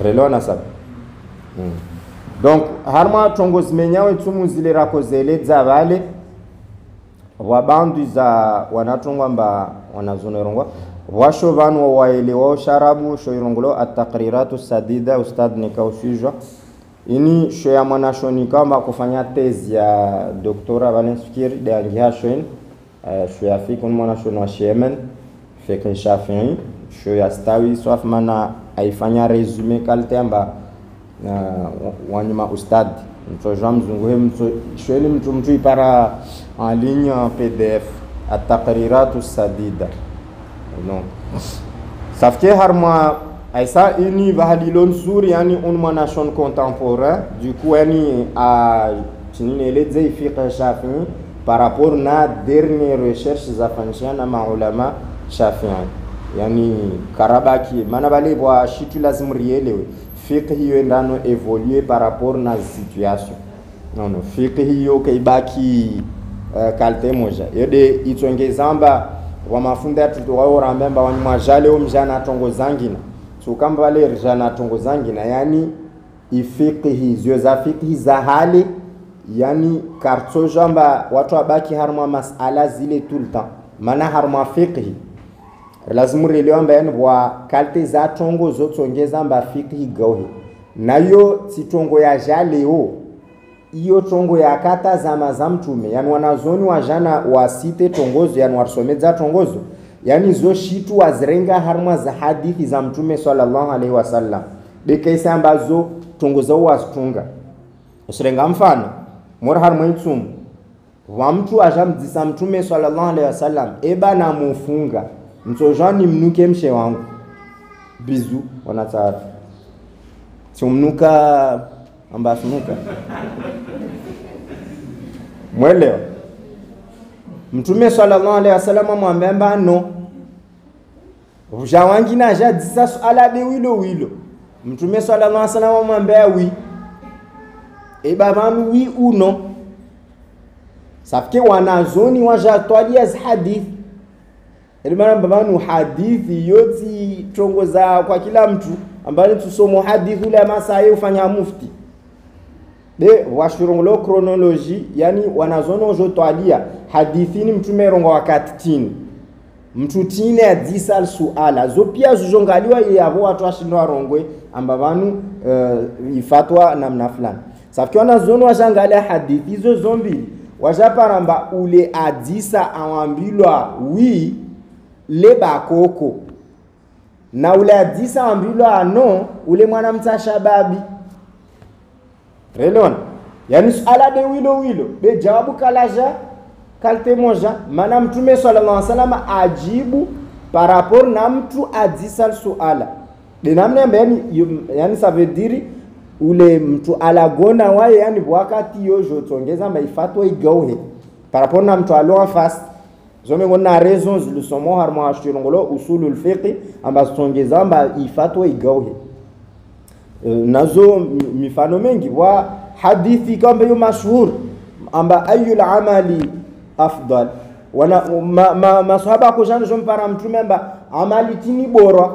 relo na sab donc harma tongozi menyawe tumu zile rako zele za vale wabandu za wanatongwa mba wanazonerongwa washo vanu waelewa sharabu shoirongolo at-taqriratu sadida ustad nikausijwa ini sho ya mwanashoni kama kufanya tezi ya doktora Valenfikir de Angiashoin sho ya fikun mwanashoni wa Yemen fiqh Shafi'i sho ya stawi swaf mana aifanya resume kalte amba wanyuma ustad mto jamzungu mto shweli mtu ipara en ligne PDF at-taqriratu sadida non safke harma aisa ini vahalilon sur yani un manashon contemporain du coup yani a tinine leze fiqh Shafi'i par rapport na dernière recherche za fanshana maulama Shafi'i yani karabaki mana bale bwa shitu lazim rielewe fiqh hiyo ndano évoluer par rapport na situation non fiqh hiyo kaibaki kalte moja yode itongezamba wa mafunda tutwao rambamba wanyamajale omjana tongo zangina so kamba wale rjana tongo zangina yani ifiqhi zio za fiqhi za hali yani karto jamba watu wabaki harma masala zile tout le temps mana harma fiqhi lazima relewa yani wa kalte za tongo zotongeza mba fiqhi gauhi nayo sitongo ya jaleo iyo tongo ya kata zama za mtume yani wanazoni wajana wasite tongozo yani warsomeza tongozo yani zo shitu wazrenga harma za hadithi za mtume sallallahu alaihi wasallam bekaisa ambazo tongozo wastunga usrenga mfano mora harma itsum wa mtu ajamdisa mtume sallallahu alaihi wasallam eba na mufunga mtojani mnuke mshe wangu bizu wanataka tumnuka ambasunuka mwelewa mtume sallallahu alaihi wasallam amwambia no ujawangi na jadisa swala de wilo mtume sallallahu alaihi wasallam amwambia wi e baba wi uno safike wanazoni wajatwalia hadith elimana baba nu hadithi yoti tongoza kwa kila mtu ambaye tusomo hadithi ule masaye ufanya mufti de washurunglo chronology yani wanazono jotwalia hadithini mtume rongo wakati tini mtu tine adisa suala zo pia zongaliwa yabo watu washindo rongwe ambavanu ifatwa namna fulani safikiwa wanazono washangalia hadithi hizo zombi wajaparamba ule adisa awambilwa wi le bakoko na ule adisa awambilwa no ule mwana mtashababi relon yani suala de wilo be jawabu kalaja kalte moja mana mtume sallallahu alaihi wasallam ajibu par rapport na mtu adisa suala de namna yani ça veut dire ule mtu alagona wae yani wakati yojo tongeza maifatwa igauhe par rapport na mtu alo fast zome ngona raisons le somo harma ashirongolo usulul fiqh ambazo tongeza mba ifatwa igauhe nazo mifano mengi wa hadithi kama hiyo mashhur amba ayul amali afdal wana masahaba kujana jompara mtume amba amali tini bora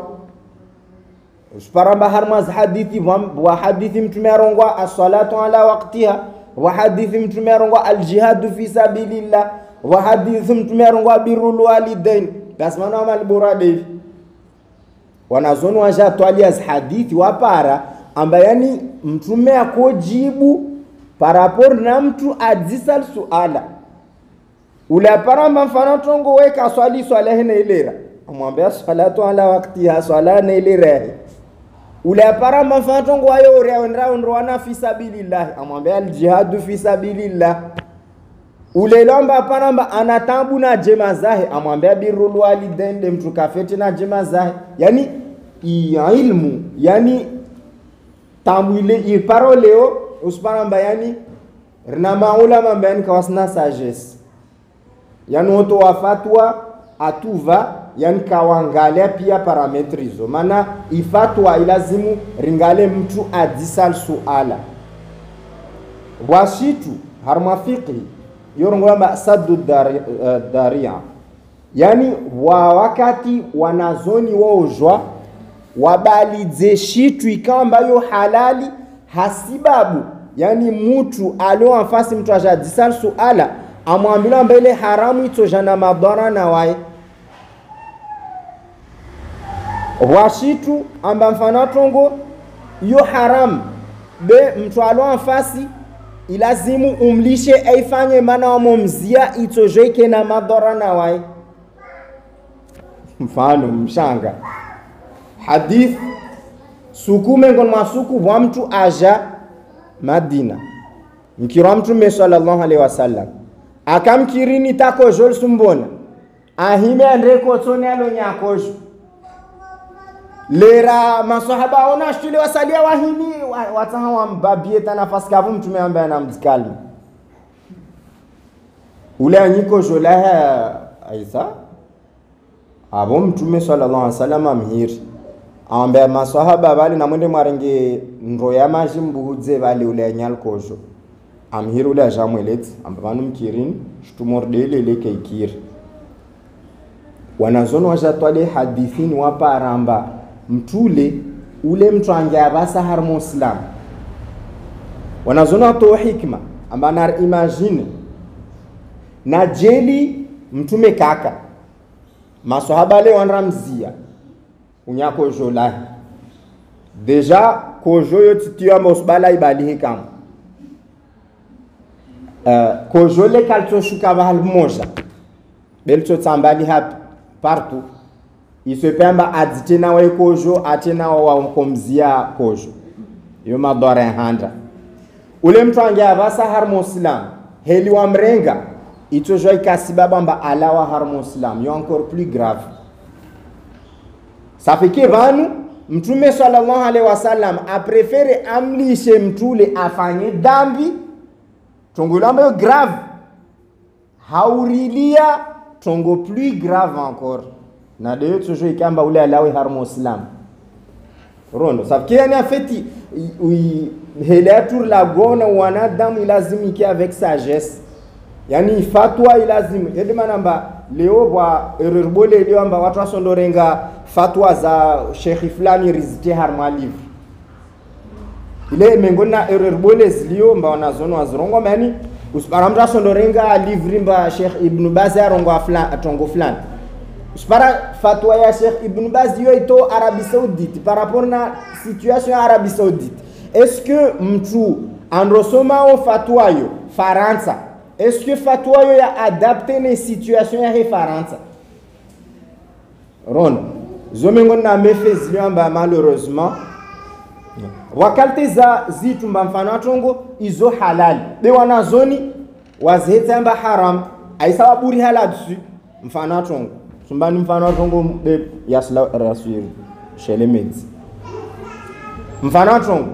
usparamba harmaz hadithi wa hadithi mtume arongwa as-salatu ala waqtiha wa hadithi mtume arongwa al-jihad fi sabilillah wa hadithi mtume arongwa birrul walidain basmana amal bora de wanazono waja twalia hadithi wapara amba yani mtume akojibu par rapport na mtu adisal suala ule paramba mfano tongo weka swala hene ilera amwambia salatu ala waqtiha swala ne ilera ule paramba mfano tongo ayo wana fi sabilillah amwambia al jihad fi sabilillah ule lomba paramba anatambu na jema zahe amwambia birrul walidain de mtu kafeti na jema zahe yani ilmu yani tamwile iparoleo usparamba yani rina maulama mbani kawasna sagesse yani oto wafatwa atuva yani kawangalia pia parametri hizo maana ifatwa ilazimu ringale mtu adisal suala washitu harma fiqhi yorongolamba saddu daria yani wa wakati wanazoni waojwa wabalize shitu ikambayo halali hasibabu, yani mtu alioanfasi mtu ajadisal suala amwambila mbele haramu itojana madhara na wae washitu amba mfano tongo yo haram be mtu alioanfasi ilazimu umlishe aifanye mana wamomzia itojeke na madhara na wae. Mfano mshanga hadith sukume ngon masuku wa mtu aja Madina mkira mtume sallallahu alaihi wasallam akamkirini takojol sumbona ahime andreko tsone alo nyakojo lera masahaba ona shule wasalia wahimi wataha wambabie tana faskavu mtume ambaye anamzikali ule anyiko jola aisa abo mtume sallallahu alaihi wasallam amhiri ambaye masahaba bali na mwende mwarenge nroya maji mbuhudze bali ule anyal kojo amhiri ule ajamwelet ambanu mkirini shtumordele leke ikiri wanazono wajatwale hadithini wapa aramba mtule ule mtu angeabasa har muslim wanazono to hikma ambana imagine na jeli mtume kaka maswahaba le wanramzia unyako jola deja kojo yotitio ambosbala ibalihi kam kojo le kalto shuka bahal moja belto tsambali hap partout isepemba adzitena wa kojo atena wa komzia kojo yo madora handa ule mtu angeabasa har muslim heli wa mrenga itojo ikasibaba mba alawa har muslim yo encore plus grave. Ça fait que vanu mtume sallallahu alaihi wasallam a préféré amlishe mtule afanye dambi tongolamba grave haurilia tongo plus grave encore na de toujours ikamba ule alawi har muslim rondo ça fait qu'il a fait helatur la gona wana damu lazimi ki avec sagesse yani fatwa ilazimu yedi manamba leo bwa ererbole leo amba watu wasondorenga fatwa za Sheikh fulani rizite harma livre ile mengona ererbole zilio mba wanazono wazirongo mani usparamja sondorenga livre mba Sheikh Ibn Baz arongo fulani atongo fulani uspara fatwa ya Sheikh Ibn Baz yo ito Arabie Saoudite par rapport na situation Arabie Saoudite est-ce que mtu androsoma o fatwa yo Faransa est-ce que fatwa yo ya adapté les situations ya Faransa ron zomengo na mefezi amba malheureusement wakalte za zitu mfano atongo izo halal be wanazoni wazeta amba haram aisawa buri haladsu mfano atongo sumbani mfano atongo be yasla rasul shelemezi mfano atongo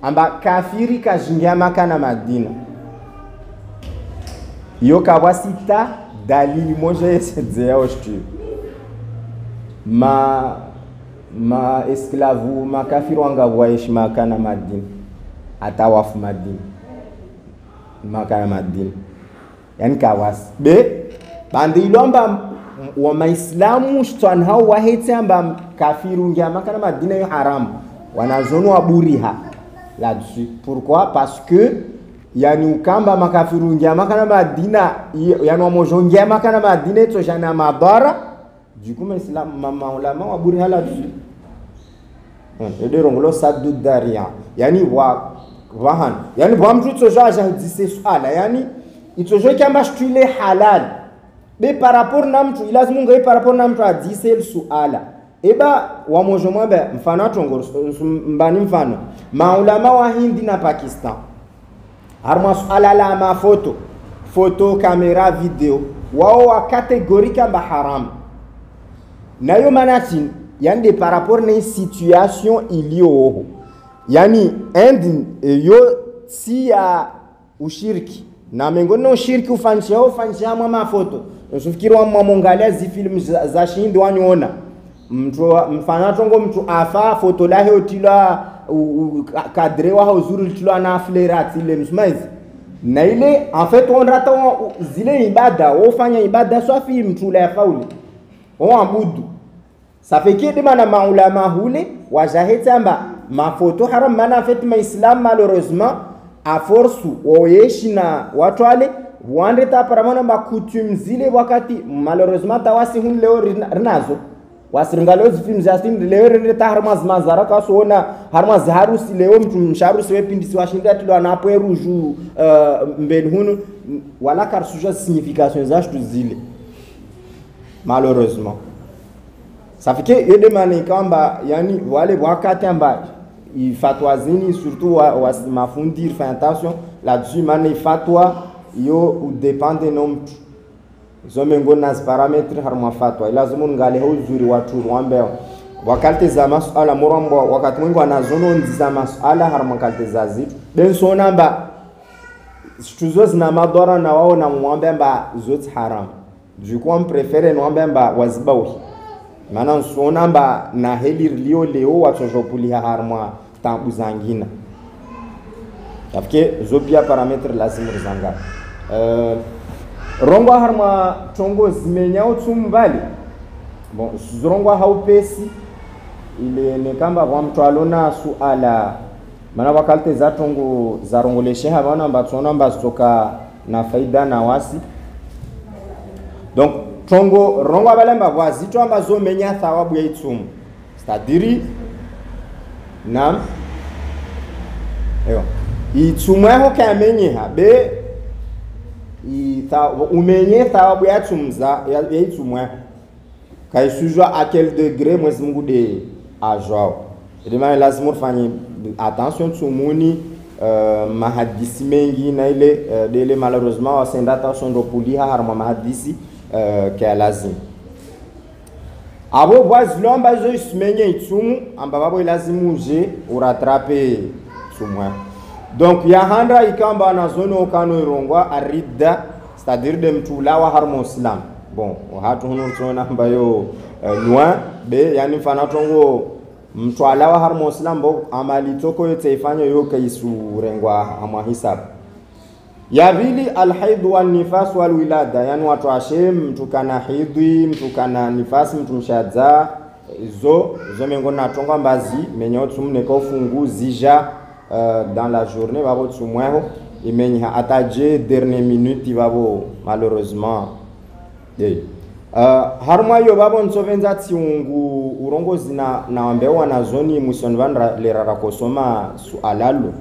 amba kafiri kajingia maka na Madina yo kawasita dalili moja yesedzea oshtu ma esclavu makafiri wanga waishi maka na Madina atawafu Madina maka na Madina yani kawas be bande ilomba wa maislamu shtan hao wahete amba kafiru ngia maka na Madina yo haram wanazono aburiha là-dessus. Pourquoi? Parce que yani ukamba makafiru ngia maka na Madina yani wamojo ngia maka na Madina to jana madara du coup l'islam mama ulama waburiha là-dessus. Ederonglo saddu daria yani wahan yani bamtu toja jahidise swala yani itojo kama shtule halal be par rapport na mtu ilazimu ngai par rapport na mtu adise suala eba wamojo mwambe mfano tongo mbani mfano maulama wa Hindi na Pakistan harma suala la ma photo kamera video wao wa kategori kama haram na yo manati yani par rapport na situation iliyo yani end yo si ya ushiriki na mengine ushiriki ufanisha mwa foto usifikiri wa mwangalia zi film za Hindi waniona mtu mfano tongo mtu afa foto lahe otila kadre wa uzuri tilo na flerat ile msmaizi na ile en fait on rata zile ibada ufanya ibada swafi mtu la fauli on abudu ça fait que de mana maulama hule wajaheta amba mafoto haram mana fait maislam malheureusement à force oyeshi na watu wale wande ta paramana ba coutume zile wakati malheureusement tawasi hun leo rinazo wasiringalo zifim zastin leo reta harmaz mazara kasona harmaz harusi leo mtu msharusi wepindisi washinda tilo anapo eruju mbele hunu wala karsuja signification za shtu zile malheureusement ça fait que yede manikamba yani wale wakati amba ifatwa zini surtout wa mafundir fait attention là-dessus mani fatwa yo dépend nom zomengo nas parametre harma fatwa ila zumun ngale huzuri watu wambe wakati za masuala murambo wakati mwingi wanazono nziza masuala harma kalte za zitu ben so namba stuzo zina madora na wao na mwambe mba zote haram du coup on préfère mwambe mba wazibawi maana so namba na helir leo watojopulia harma tambu zangina tafike zopia parametre lazima zanga rongwa harma tongo zimenyao tumbali bon zrongwa haupesi ile ne kamba kwa mtu alona suala maana wakalte za tongo za rongoleshe habana mbatsona mbastoka na faida na wasi donc tongo rongwa balemba wazito ambazo menya thawabu ya itumu c'est-à-dire nam eyo itumweho kamenye habe umenye thawabu ya tumza ya itumwe kaisujwa à quel degré Mwenyezi Mungu de ajao edema lazima ufanye attention tumuni mahadisi mengi na ile dele malheureusement wasenda attention ndo puliha harma mahadisi kwa lazima abo bwazilomba zo ismenye itumu amba babo lazima uje uratrape tumwe donc ya handra ikamba na zone okano irongwa arida c'est-à-dire de mtulawa harmo islam bon hatu hunurtona ambayo loin be yani fana tongo mtwalawa harmo islam bo amali toko yote ifanya yo kaisu rengwa ama hisab ya vili alhaid wal nifas wal wilada yani watu ashem mtukana hidhi mtukana nifas mtumshadza zo mengona tonga mbazi menyo tumne ko fungu zija dans la journée babo tsumweho imenya ataje dernière minute babo malheureusement harma yo babo nsovenza tiungu urongo zina naambewa na zoni musonvandra lerara kosoma sualalo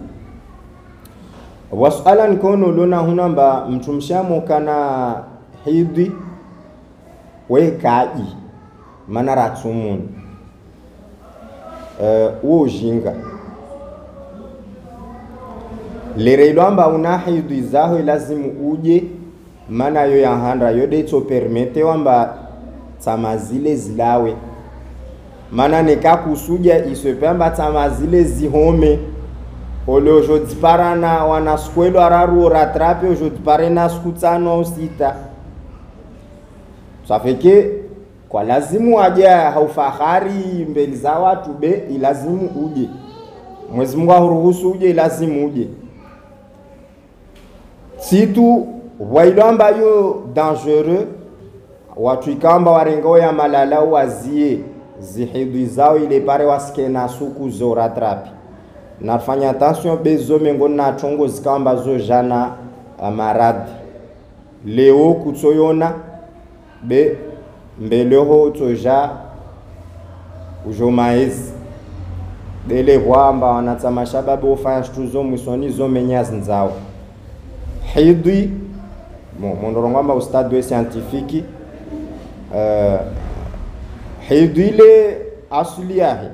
wasuala nkono lona hunamba mtumshamo kana hidi we kai manara tsumun wo jinga lerelo amba una hidi zaho lazimu uje mana yo ya handra yo de to permete wamba tamazile zilawe mana neka kusuja isepamba tamazile zihome ole aujourd'hui parana wana skwelo araru rattrape aujourd'hui parena skutsano sita ça fait que kwa lazimu aje haufahari mbele za watu be ilazimu uje Mwenyezi Mungu aruhusu uje ilazimu uje situ wailamba yo dangereux watu ikamba warengo ya malala wazie zihidhi zao ile pare waskena suku zo rattrape nafanya attention bezo mengoni na tongo zikamba zo jana maradi leo kutsoyona be mbeleho toja ujomaezi dele bwamba wanatamasha babu ufanya shtuzo mwisoni zo menyaz nzao hidhi mondorongamba ustadi we scientifique hidhi ile asuli yahe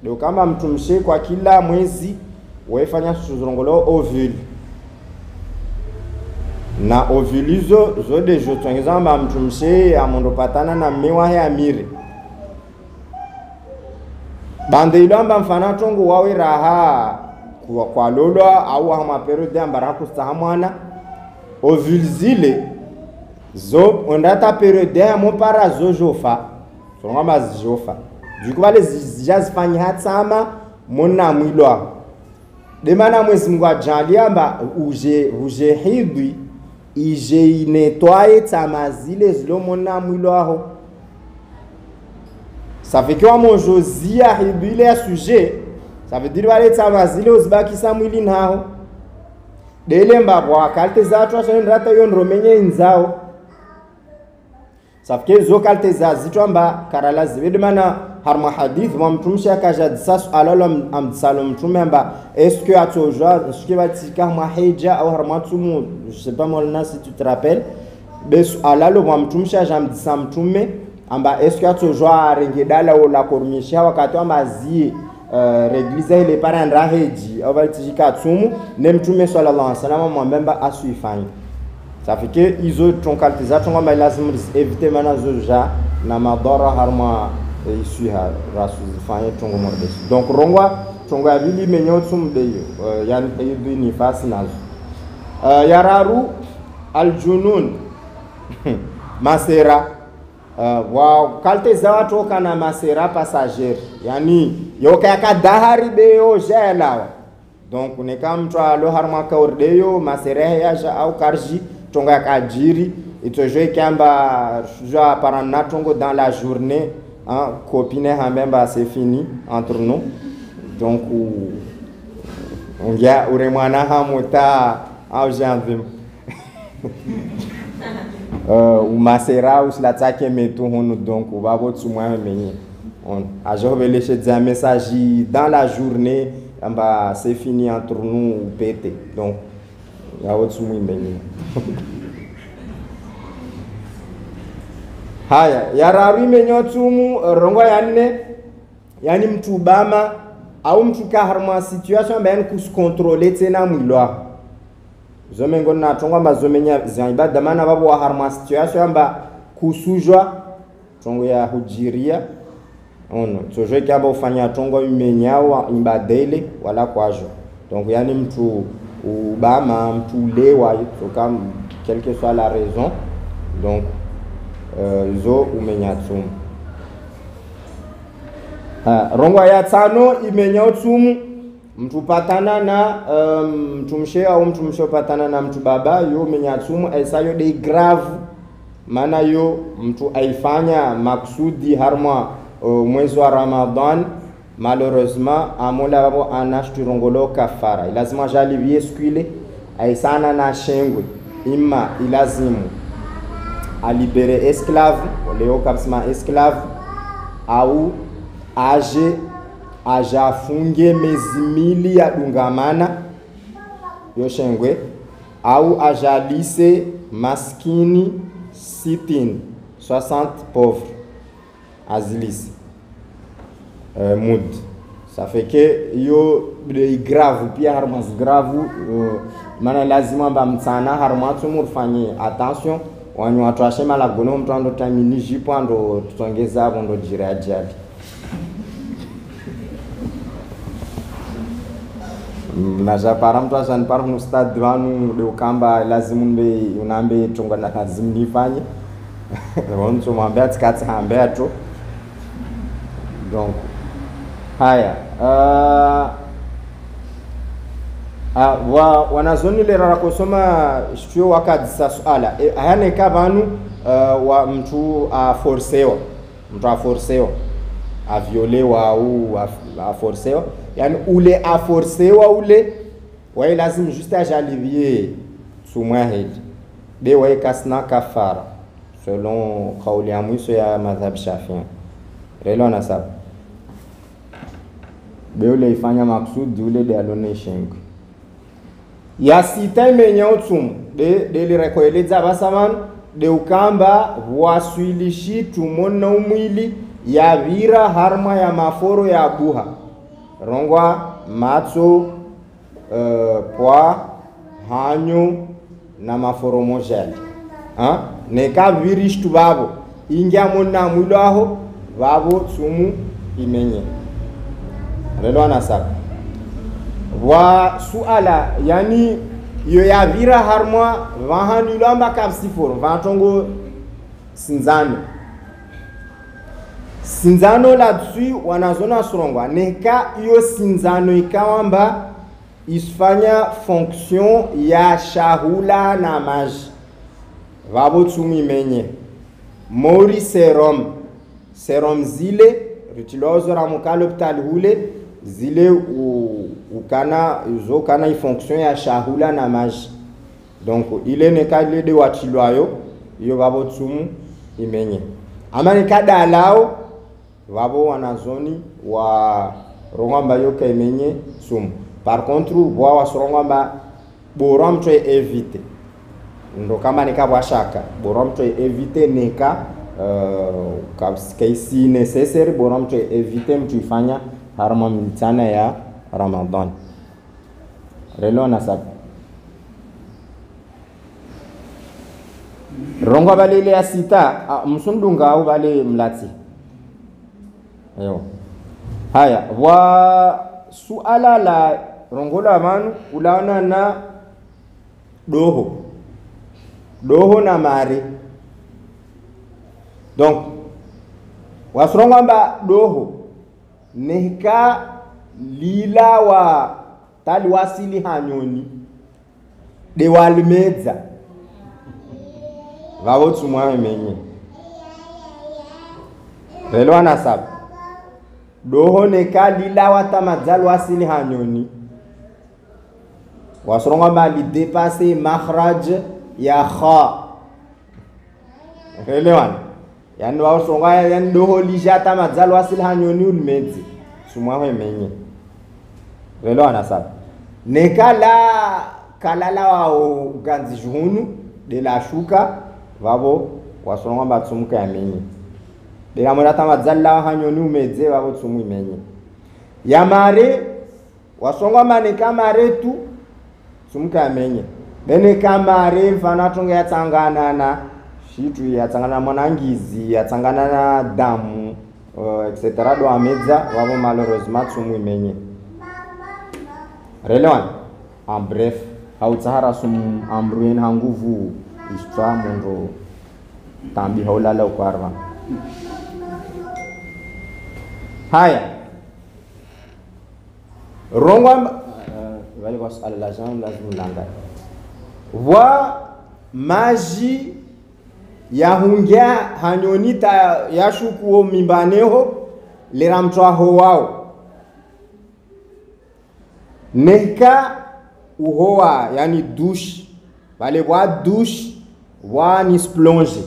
leo kama mtumshe kwa kila mwezi waifanya suzurongolo ovule na ovulizo zo de jotongezamba mtumshe amondopatana na mewa ya mire bande ilamba mfana tongo wawe raha kwa lolo au hama periode ambara kustahamwana ovulzile zo ondata periode ya mopara zo jofa songa jofa du coup vale zifanya hatsama mona mwilwa demana Mwenyezi Mungu ajaliamba uje hidhi ije netwaye tsama zile zilo mona mwilwa ho ça fait que mon josia hibile sujet ça veut dire wale tsamazile uzibakisa mwili nao dele mbabwa kalte zatu ashaenda yon romenye inzao ça fait que zo kalte zazitwa amba karala zibede mana harma hadith wa mtumsha kajadisa alalo amsalom mtume amba est-ce que atojwa est-ce que batika mahija au harma tumu je sais pas moi si tu te rappelles besu alalo wa mtumsha jamdisa mtume amba est-ce que atojwa rengedala ola kormisha wakati amba zi regliza ile para ndaheji au batika tumu ne mtume sallallahu alaihi wasallam mwambemba asuifanye ça fait que izo tonkaltiza tonga lazima éviter manazoja na madara harma isuha rasuzifanye tongo mordes donc rongwa tongo abili menyotsum deyo yani yidu ni fasinazo yararu aljunun masera wa kalteza watu kana masera passager yani yoka dahari beyo jela donc ne kam to alo harma kaurdeyo masera yaja au karji tonga kajiri itoje kamba joa parana tongo dans la journée hein copine hamemba c'est fini entre nous donc on ya uremwana hamuta au janvim umasera uslatake metu honu donc ubabo tsumwa menye on ajobele chez un message dans la journée amba c'est fini entre nous ou pété donc ya wotsumwi menye haya yararu menyotumu rongo yanne yani mtu bama au mtu ka harma situation ben kus contrôler tena mwilwa zomengo na tonga mazomenya zaiba damana babo wa harma situation amba kusujwa tongo ya hujiria ono toje kaba ufanya tongo imenyawa imbadele wala kwajo donc yani mtu ubama mtu lewa toka quelle que soit la raison donc zo umenyatsum rongo ya tano imenyatsum mtu patana na mtumshe au mtumshe patana na mtu baba yo umenyatsum esayo de grave maana yo mtu aifanya maksudi harma mwezi wa Ramadan malheureusement amola babo anashturongolo kafara lazima jalivie skule aisana na shengwe imma ilazimu alibere esclave leo kabisa esclave au ajafunge miezi mili ya dungamana yo shengwe au ajalise maskini 60 pauvres azilis mood ça fait que yo grave pia harmas grave mana lazima bamtsana harmatu murfanye attention wanyu watu ashema la gono mtu ando tamini jipo ando tutongeza hapo ndo jirajali na japara mtu ashan par ustad wanu de ukamba lazima mbe unambe tonga na lazima nifanye wanzo mwambia atikati hambea tu donc haya wanazoni lera kusoma shtuo wakati swala hayane kabanu wa mtu aforcewa aviolewa au aforcewa yani ule aforcewa ule wa lazima juste ajalivier sumahid be wa kasna kafara selon kauli ya mwisho ya madhhab Shafi'i relo nasab be ule ifanya maksudi ule de alonation ya sita imenyotsum de lirekoeleza basaman de ukamba waswilishi tumona umwili ya vira harma ya maforo ya buha rongwa matso kwa hanyo na maforo mojel neka virishtu babo ingia mona mwilo aho babo sumu imenye relo anasaka wa suala yani yo ya vira harma vahani lamba kapsiforo vatongo sinzano là-dessus wanazona surongwa neka yo sinzano ikawamba isfanya fonction ya shahula na maji vabo tsumi menye mori serum zile tutilo zora mukalo hospital hule zile ukana fonction ya shahula na maji donc ile ne kadle de watilwayo iyo babo tsumu imenye ama ne kada lao babo wanazoni wa rongamba yo kaimenye tsumu par contre bwa wasrongamba boram to éviter ndo kama nikabwa shaka boram to éviter neka kaisi necessaire boram to éviter mtu ifanya harma mtana ya Ramadan relo na sab rongo bale ile ya sita msundunga au bale mlati ayo haya wa suala la rongo la manu ulaona na doho na mare donc wasronga mba doho neka lila wa tali wasili hanyoni de walmedza vavo tsumwa menye relo na sab doho neka lila wa tamadzal wasili hanyoni wasronga mba li dépasser makhraj ya kha relewan yani wasronga yani doho lijata madzal wasili hanyoni ulmedzi sumwa menye relo anasab nekala kalala wa ganzi junu de la shuka vavo wasonga batsumuka yamenye de la mona tamadzalla hanyoni umedze vavo tsumu imenye yamare wasonga mane kamare tu tsumuka yamenye bene kamare mfana tonga yatsangana na shitu yatsangana mwanangizi yatsangana na damu etc. do amedza vavo malheureusement tsumu imenye relewan en bref hautsahara sum amruin hanguvu istra mundo tambi haulala ukwarva haya rongwa wale was alajan lazim langa wa maji ya hungia hanyonita ya shukuo mimbaneho liramtoa ho wao neka uhoa yani douche wale wa douche wa ni plonge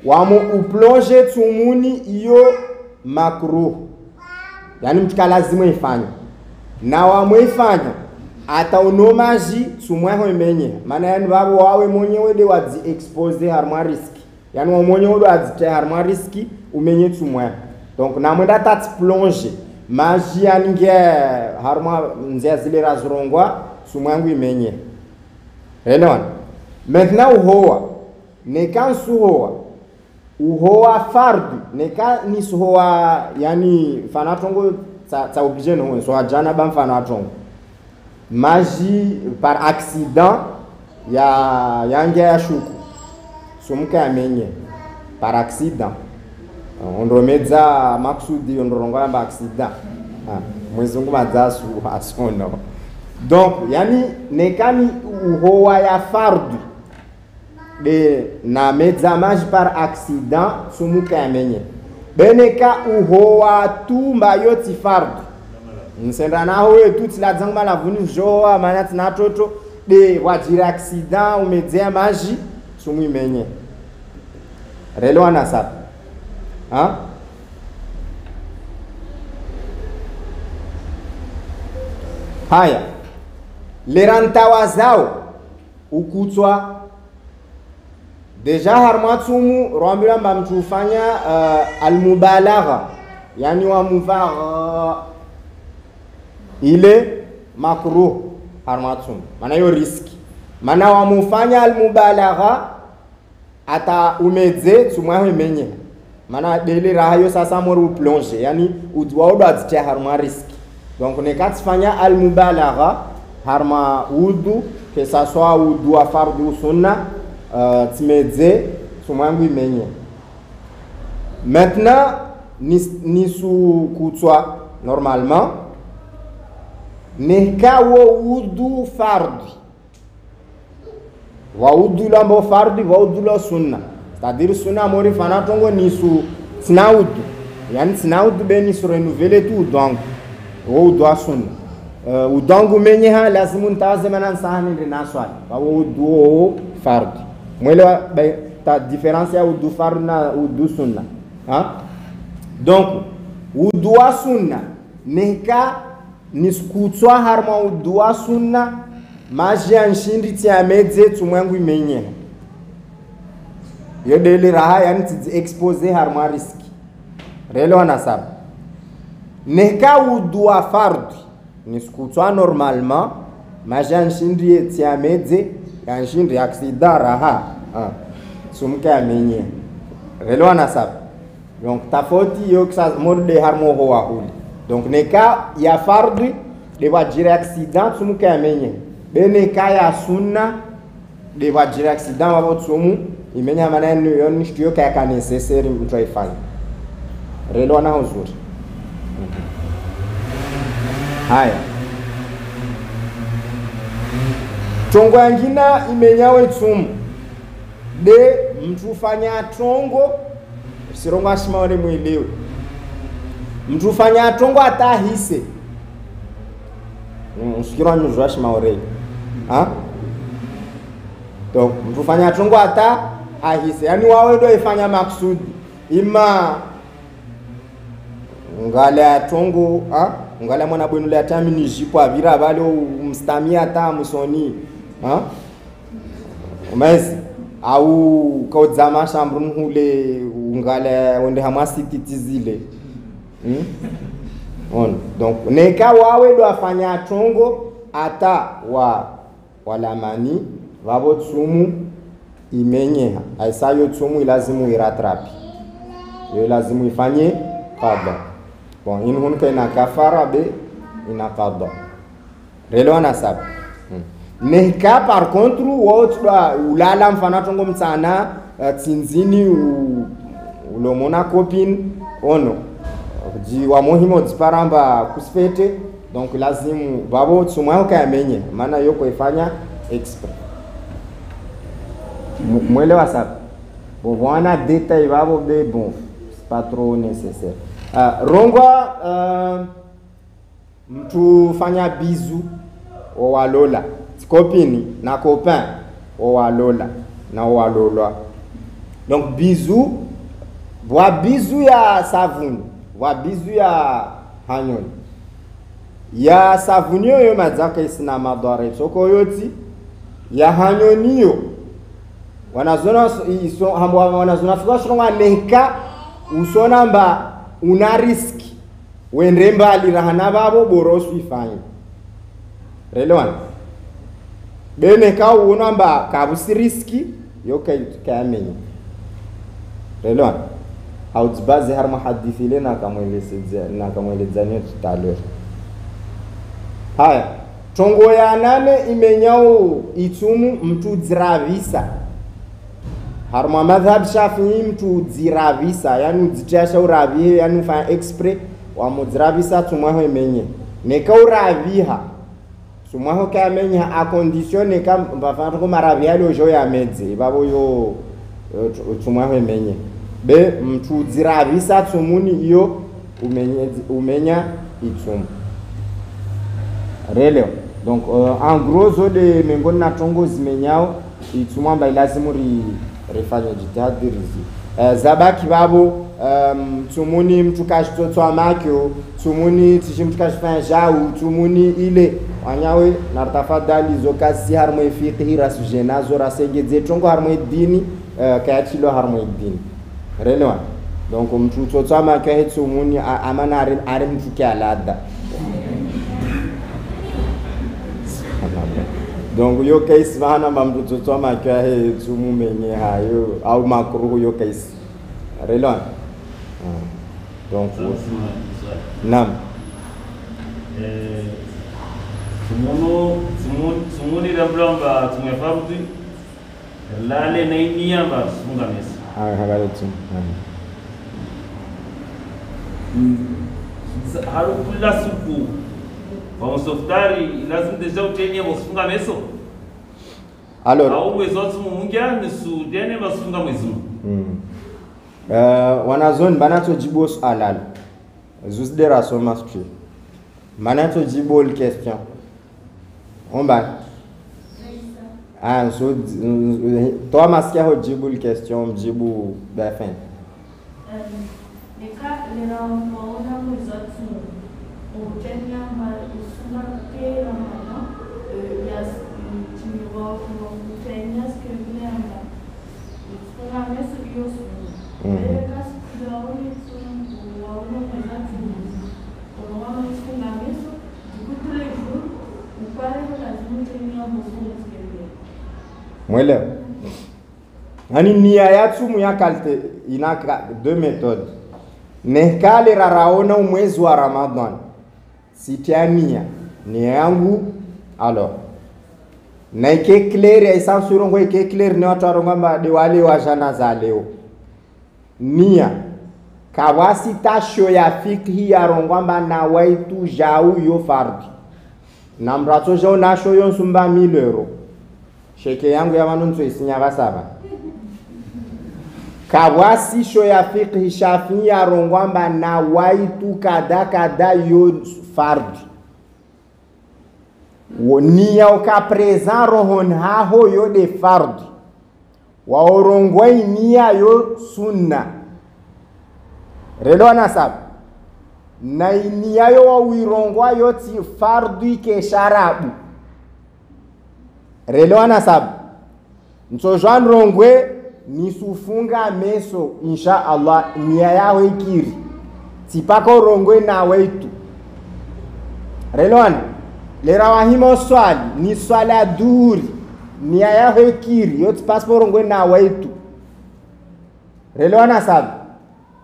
wa mu uplonge tumuni iyo makruh yani mtika lazima ifanye na wa muifanya ata unomaji tumweho imenye maana yani babo wawe mwenyewe de wazi expose harma risk yani wa mwenyewe do azite harma risk umenye tumwe donc na mwenda tat plonge maji yaninge harma nzia zile razrongwa sumwangu imenye elewan maintenant uhoa neka uhoa fardu neka nisuhoa yani fanatongo ta obligé no so ajana ba fanatongo maji par accident yange ya shuku sumka yamenye par accident ondromedza maksudi ondronga ba accident mwezungu madzasu asono donc yani nekani uhoa ya fardu de na medza maji par accident sumuka yamenye beneka uhoa tumba yoti fardu nsenda na hoye tuti la dzangma la vunu joa manati na toto de wajira accident umedzea maji sumu imenye relo anasap haya lerantawa zao ukutwa deja harmatsumu roambira mbamtufanya almubalagha yani wa muvagha ile makruh harmatsum maana hiyo riski maana wa mufanya almubalagha ata umedze tsumwa imenye maana dele rahayo sasa moru plonge yani udwa udo atia harma riski donc ne katsfanya almubalagha harma wudu que ça soit wudu wa fardu sunna tmedze tsumwa imenye maintenant nisu kutswa normalement nekawo wudu fardi wa wudu lambo fardi wa wudu la sunna c'est-à-dire sunna mori fanatongo nisu snaudu yani sina udu beni sur renouveler tu udwangu wo udwa sunna udwangu menyeha lazima ntazema na sahani rina swali wa udu fardhi mwelewa ta différence ya udu fardhi na udu sunna donc udu wa sunna neka niskutswa harma udu wa sunna maji anshindi tiamedze tumwangu imenyeha yodele raha yani tidzi expose harma riski relo anasaba neka udu wa fardhi niskutswa normalement majan shindri tiamedze yanshindri accident raha sumka amenye relo anasaba donc tafoti yo ksa morde harmo ho wahuli donc neka ya fardhi de wajira accident sumka amenye beneka ya sunna de wajira accident wabo tsumu imenya maneno yoni shtiyo kaya necessary mtu aifanye relo ana uzuri haya tongo yangina imenyawe tsumu de mtu fanya tongo sirongo ashimaone mwelewe mtu fanya tongo atahise usikira nyuzwa ashimaore donc mtu fanya tongo ata ahise yani wawe do ifanya maksudi ima ngala tongo ngala mwana bwenu la tami ni jipo avira balo mstamia ata musoni umezi au kaudzama shambrun hule ngala onde hamasi titizile on donc neka wawe do afanya tongo ata wala mani vabo tsumu imenyeha aisayo tsumu ilazimu iratrapi yo lazimu ifanye qada bon in hunka ina kafara be ina qada relo anasab neka par contre wotwa ulala mfana tongo mtsana tsinzini ulomona copine ono ji wa muhimu disparamba kusfete donc lazimu babo tsumwa kamenye maana yoko ifanya express mwelewa sasa bovana detail babo be bon c'est pas trop nécessaire rongwa mtu fanya bizu o walola copine na copain o walola na walolwa donc bizu bwa bizu ya savuni bwa bizu ya hanyon ya savunio yo madzaka isina madhara soko yoti ya hanyoniyo wanazona iso hamba wanazona fika shonga neka usona mba una riski wendemba alirahana babo borosu ifanye relwan bene ka uona mba kabusi riski yoka kamenye relwan au tbaze har muhaddithi lena kamwelezania tutaleo haya tongo ya nane imenyao itumu mtu dziravisa harma madhhab Shafi'i mtu dziravisa yani udzitasha uravi yani ufanya expre wa mudziravisa tumwaho imenye neka uraviha tumwaho kamenye a condition ka mbafana ko maravi yalo jo ya medze babo yo tumwaho imenye be mtu dziravisa tumuni iyo umenya itumu releo donc en gros zo de mengoni na tongo zimenyao itumu amba ilazimu refanya jitihad rizi zabaki babo tumuni mtu kashitotwa makyo tumuni tishi mtu kashifanya jau tumuni ile wanyawe na tafadhali zo kasi harmo fiqhi rasujena zo rasengeze tongo harmo dini kayatilo harmo dini releo donc mtu totwa makyo tumuni amana are mtu kyalada donc yo case bana mamdu tsotswa makya he tsumu menye hayo au makruhu yo case relon donc nam sumuni ramblamba tumefabudi lale na inia ba sunga mesa hagale tum haru kula suku vamos softari lazima deja utenye bofunga meso alors au wezotu mungia nisu dene bafunga mwezu wanazoni banato jibo swala zusdera soma stri banato jibo le question on ba so toi maskia ho jibo le question jibo bafin Mwele ani nia ya tsumu ya kalte ina deux méthodes nekale raraona mwezi wa Ramadhan sitiania nia yangu alors na ike clear ya isa surongo ike clear ni watu arongamba de wale wa jana za leo nia kawasi tasho ya fikhi ya rongamba na waitu jau yo fardi na mrato jau na sho yo sumba 1000 euro sheke yangu ya manunzo isinya basaba kawasi sho ya fikhi shafi ya rongamba na waitu kada yo fardi nia uka present rohon haho yo de fardi wa orongwai nia yo sunna relo nasab na nia yo wa wirongwa yo ti fardi ke sharabu relo nasab nso Jean rongwe ni sufunga meso insha Allah nia yao ikiri tipako rongwe na wetu relo lera wahimo swali ni swala duri nia yao ikiri yo tipaspo rongwe na wetu relo nasab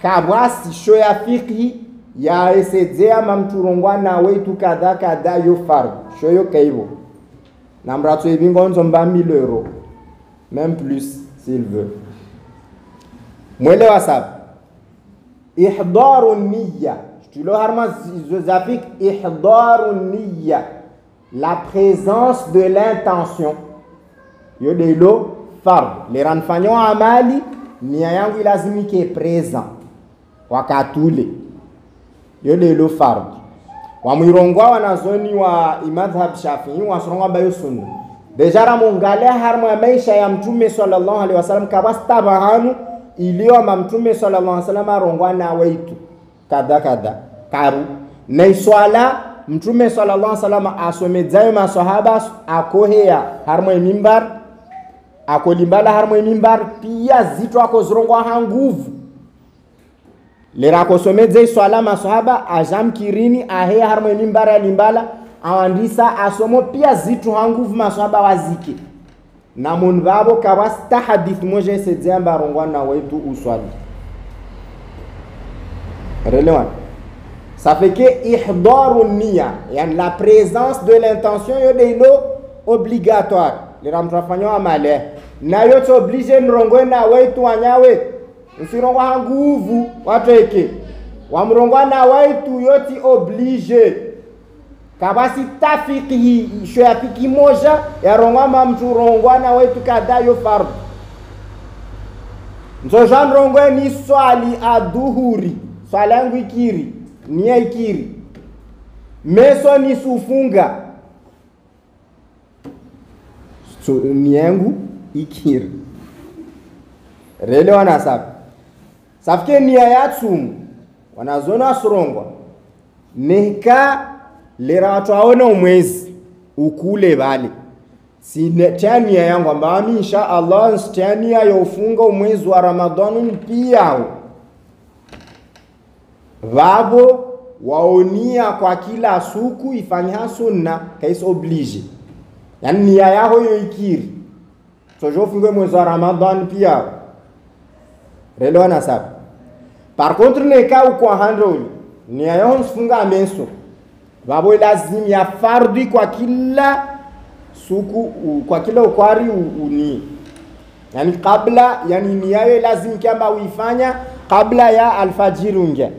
kabwasi sho ya fikhi ya esedzea mamturongwa na wetu kada yo fardu sho yo kaibo na mrato ibingo nzomba 1000 euros même plus s'il veut mwele wasab ihdaru niyya tulo harma zafik ihdaru niyya la présence de l'intention yo de lo fardu le ranfanyo amali nia yangu lazimike present wakatule yole lo fardu wa mwirongwa wanazoni wa imadhhab Shafi'i wa songa bayo sunna dejara mungale harma maisha ya mtume sallallahu alaihi wasallam kabastabahanu iliyo mtume sallallahu alaihi wasallam arongwa na waitu kada karu na swala mtume sallallahu alaihi wasallam asomedzayo maswahaba akohea harma mimbar akolimbala harma mimbar pia zito akozrongwa hanguvu lera kosomedze swala maswahaba ajam kirini ahe harma mimbara limbala awandisa asomo pia zitu hanguvu maswahaba wazike na munvabo kawasta hadith moja sedzamba rongwa na wetu uswali relevant ça fait que ihdaru niyya yani la présence de l'intention yo de lo obligatoire le ramtrafanyo amale na yote oblige mrongwe na wetu wanyawe usirongwa hanguvu wateke wamrongwa na wetu yoti oblige kabasi tafiki sho ya fiki moja ya rongwa mturongwa na wetu kada yo fardu nzo Jean rongwe ni swali aduhuri swali yangu ikiri nia ikiri meso ni sufunga so nia yangu ikiri rele wanasaba safike nia yatsumu wanazona surongwa nika lera watu aona umwezi ukule bali si nia yangu ambami insha Allah nia ya ufunga umwezi wa Ramadhani pia vabo waonia kwa kila suku ifanya sunna kais oblige yani nia yao yo ikiri sojo funga mwezi wa Ramadhani pia relo na sab par contre ne ka uko handoli nia yao funga meso vabo lazim ya fardi kwa kila suku kwa kila ukwari uni yani kabla yani nia yao lazim kama uifanya kabla ya alfajirunge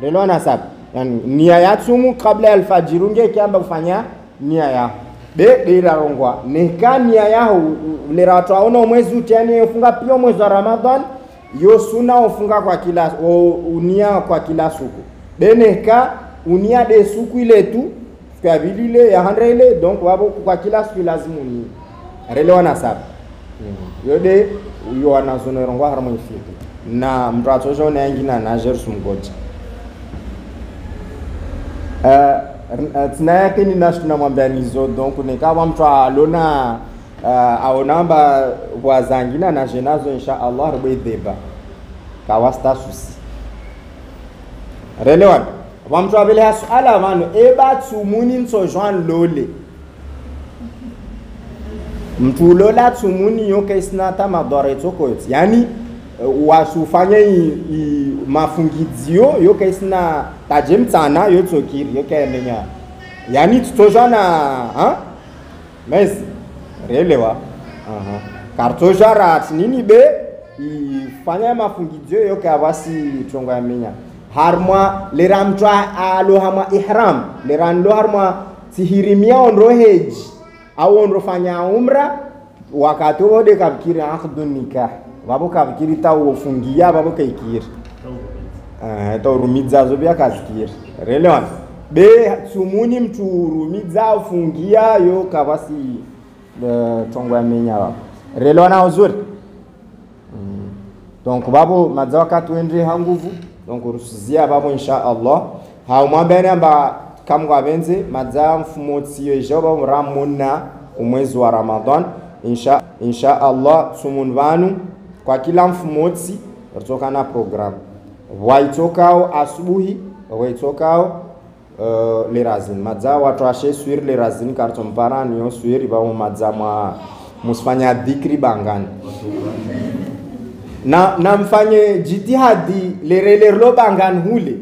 relo na sab yani nia ya tsumu kabla ya alfajirunge kamba ufanya nia ya de rongwa neka nia yao lera watu aona mwezi utiani ufunga pia mwezi wa Ramadhan yo suna ufunga kwa kila unia kwa kila suku beneka unia de suku ile tu fikabilile ya handra ile donc wabo kwa kila suku lazima uni relewa na saba yode yo anazonero harmo ifiki na mtrato jone yangina na jersu mgoja tunayake ni nash tunamwambia nizo donc nikawa mtu alona aonamba wazangina na jenazo insha Allah rube deba kawasta susi relewan wamtu abele hasuala vano eba tsumuni nso Jean lole mtu lola tsumuni yoke isnata madore tokoti yani wasufanye mafungidzio yoke isna tajemtsana yotsokiri yoke ndenya yani tutojana mesi relewa kartojara nini be ifanya mafungidzio yoke abasi tongo ya menya harma leramtwa alo hama ihram leranlo harma sihirimia onro hej au onro fanya umra wakati wode kabkiri akhdun nikah babo kabkiri ta ufungia babo kaikir ta rumidza zobia kazikir relewan be tsumuni mtu rumidza ufungia yo kabasi tongo ya menya relewana uzuri donc babo madza wakati wendre hanguvu donc rusizia babo insha Allah haumwambene amba kamwa benze madza mfumotsi yoba mramona umwezi wa Ramadan insha Allah sumun vanu kwa kila mfumotsi kutoka na program waitokao asubuhi waitokao lerazin madza watu ashe suir lerazin karton parani yo suir babo madza musfanya dhikri bangani na mfanye jitihadi lerelo bangan hule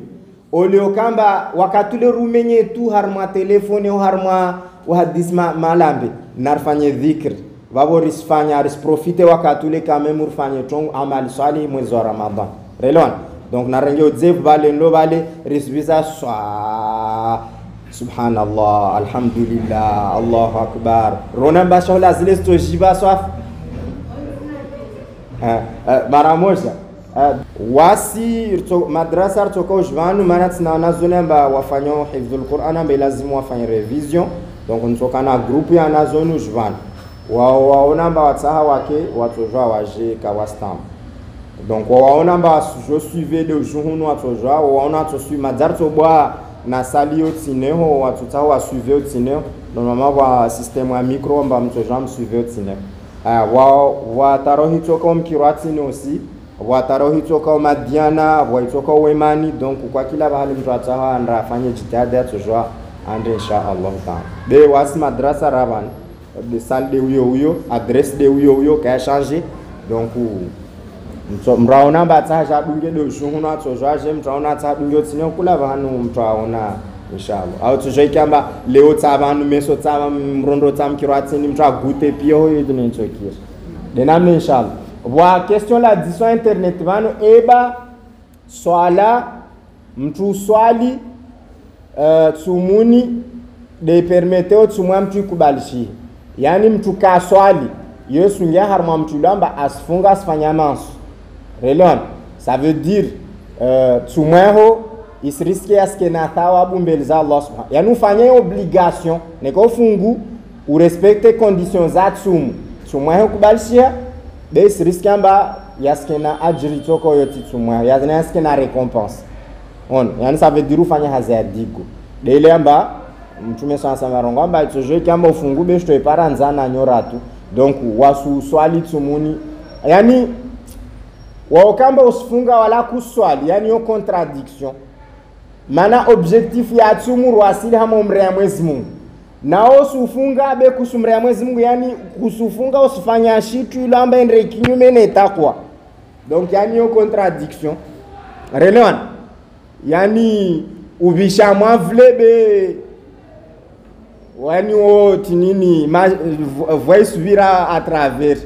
olio kamba wakatule rumenye tu harma telefone o harma hadis malambe narfanye dhikr babo risfanya risprofite wakatule kame murfanye tong amal salih mwezi wa Ramadan relon donc narenge odzef bale ndo bale risbiza subhanallah alhamdulillah Allahu akbar rona bashola zile stojiba swaf mara moja wasi madrasa rtoka jvanu maana tunaona zone amba wafanya hifdhul Qur'an amba lazima wafanye revision donc ntoka na group ya na zone jvanu waona amba watsaha wake watojwa waje kawastam donc waona amba je suivais de journaux watojwa waona to suivre madarto bwa na salio tineho watutaha wa suivre tineho normalement wa système ya micro amba mtojwa suivre tineho watarohi toka mkiratini osi watarohi toka madiana waitoka wemani donc kwa kila bahali mtu ataha andra afanye jitihada tujwa ande insha Allah taala be wasi madrasa raban de salle de uyo adresse de uyo ka changer donc mraona mbatsa ja dunge do shunguna tujwa je mtaona tsa dunge tsine kula bahanu mtaona inshallah au tujwa kamba leo tsabanu meso tsaba mrondo tsamkiratini mtwa gute pio hoyo dunenchokira denamne inshallah wa question la disons internet vano eba swala mtu swali tsumuni de permeteo tsumwa mtu kubalishi yani mtu ka swali yesu ngia harma mtu lamba asfunga asfanya manso relon ça veut dire tsumweho isriske aske na thawabu mbele za Allah subhanahu yani ufanye obligation neko fungu u respecte conditions za tsumweho kubalishia be isriske amba yaske na ajri toko yoti tsumweho yazina yaske na recompense on yani ça veut dire ufanye hazadigo de ile amba mtume sana marongo amba itoje kama ufungu be shto ipara nzana nyoratu donc wasu swali tsumuni yani wakamba usifunga wala kuswali yani yo contradiction mana objectif ya tsumuru asili hama umre ya Mwenyezi Mungu nao usufunga be kusumre ya Mwenyezi Mungu yani kusufunga usifanya shitu ile ambaye ndre kinyume na takwa donc yani yo contradiction relevan yani ubisha mwavle be wani o tinini voice vira à travers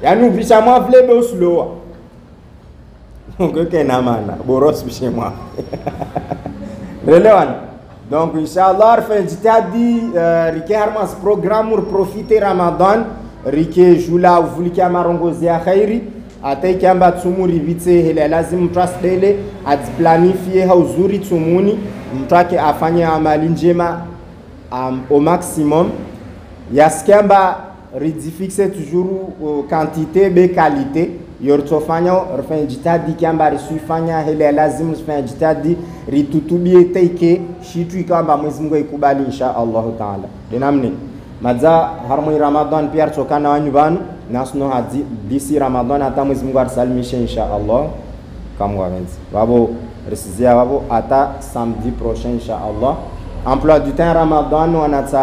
yani ubisha mwavle be uslowa donc na mana boros chez moi relevan donc inshallah fin jitadi rike harmas programme pour profiter Ramadan rike jula vulika marongozi ya khairi ataikamba tsumu rivitse hele lazima mtu asdele atiplanifie hauzuri tsumuni mtu ake afanye amali njema au maximum yaskamba ridifixe toujours quantité be qualité yortofanya rfanya jitadi kamba risifanya hele lazima rifanya jitadi ritutubie teike shitu ikamba Mwenyezi Mungu ikubali insha Allah taala denamni madza harmo Ramadan pia tokana wanyubanu nasno hadi disi Ramadan hata Mwenyezi Mungu arsalimishe insha Allah kamwa wenzi wabo resizia wabo ata samedi prochain insha Allah emploi du temps Ramadan wanata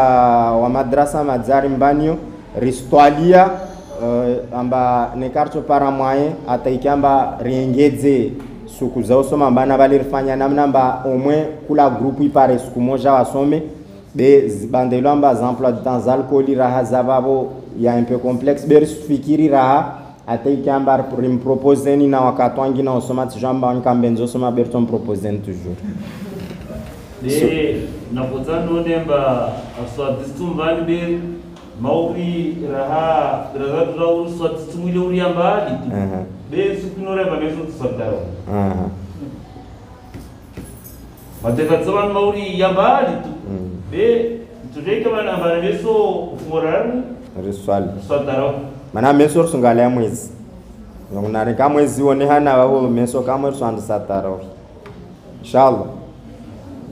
wa madrasa madzari mbanio ristwalia amba nekarto para mwaye ataikamba riengeze suku za usoma mbana bali rifanya namna mba omwe kula grupu ipare siku moja wasome be bandelo amba emploi du temps alcooli raha zababo ya un peu complexe be fikiri raha ataikamba rimpropose ni na wakati wangi na usoma tijamba nkambenzo soma berton propose toujours de napotano nemba aswa distumbani be mauri raha raul swat sumile uriamba itu be sukunore ba meso tsataro mateka zaman mauri yamba itu be tudai kama ambara meso moran riswali tsataro mana meso sungala ya mwezi ngona kama mwezi wone hana wao meso kama swanda sataro inshallah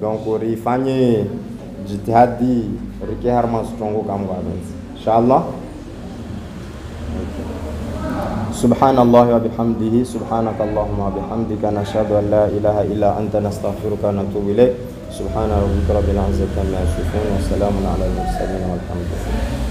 donc rifanye jitihadi rike harma strongo kama wabenzi inshallah subhanallahi wa bihamdihi subhanakallahumma wa bihamdika nashhadu an la ilaha illa anta nastaghfiruka wa natubu ilayk subhana rabbika rabbil izzati amma yasifun wa salamun ala al mursalin walhamdulillah